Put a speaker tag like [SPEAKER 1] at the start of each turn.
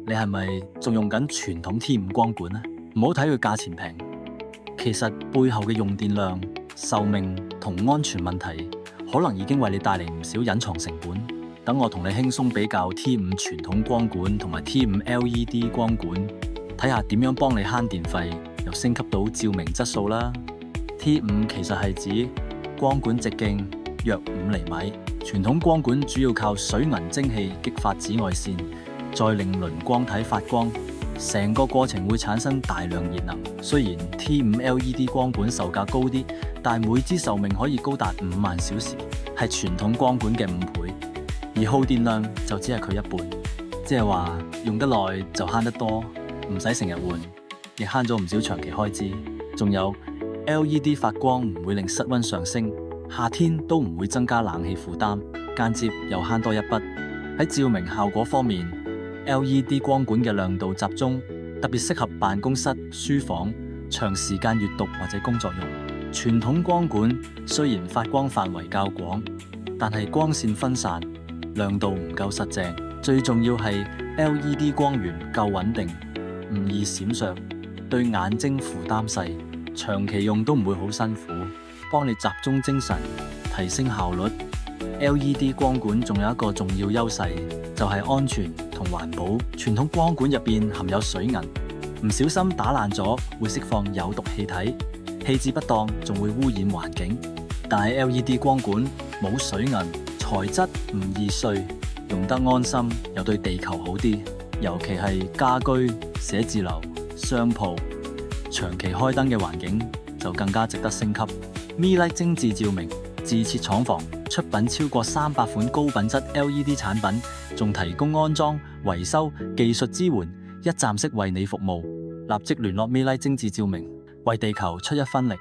[SPEAKER 1] 你係咪仲用緊傳統 T5 光管呢？唔好睇佢價錢平，其實背後嘅用電量、壽命同安全問題，可能已經為你帶嚟唔少隱藏成本。等我同你輕鬆比較 T5 傳統光管同埋 T5 LED 光管，睇下點樣幫你慳電費，又升級到照明質素啦。T5 其實係指光管直徑約5厘米，傳統光管主要靠水銀蒸氣激發紫外線，再令磷光體發光，成個過程會產生大量熱能。雖然 T5 LED 光管售價高啲，但每支壽命可以高達5萬小時，係傳統光管嘅5倍，而耗電量就只係佢一半，即係話用得耐就慳得多，唔使成日換，亦慳咗唔少長期開支。仲有 LED 發光唔會令室溫上升，夏天都唔會增加冷氣負擔，間接又慳多一筆。喺照明效果方面， LED 光管嘅亮度集中，特別適合辦公室、書房長時間閱讀或者工作用。傳統光管雖然發光範圍較廣，但係光線分散，亮度唔夠實淨。最重要係 LED 光源夠穩定，唔易閃爍，對眼睛負擔細，長期用都唔會好辛苦，幫你集中精神，提升效率。LED 光管仲有一個重要優勢，就係安全同環保。傳統光管入邊含有水銀，唔小心打爛咗會釋放有毒氣體，棄置不當仲會污染環境。但係 LED 光管冇水銀，材質唔易碎，用得安心又對地球好啲。尤其係家居、寫字樓、商鋪長期開燈嘅環境就更加值得升級。MeLight 精緻照明自設廠房，出品超過300款高品質 LED 產品，仲提供安裝、維修、技術支援，一站式為你服務。立即聯絡 MeLight 精緻照明，為地球出一分力。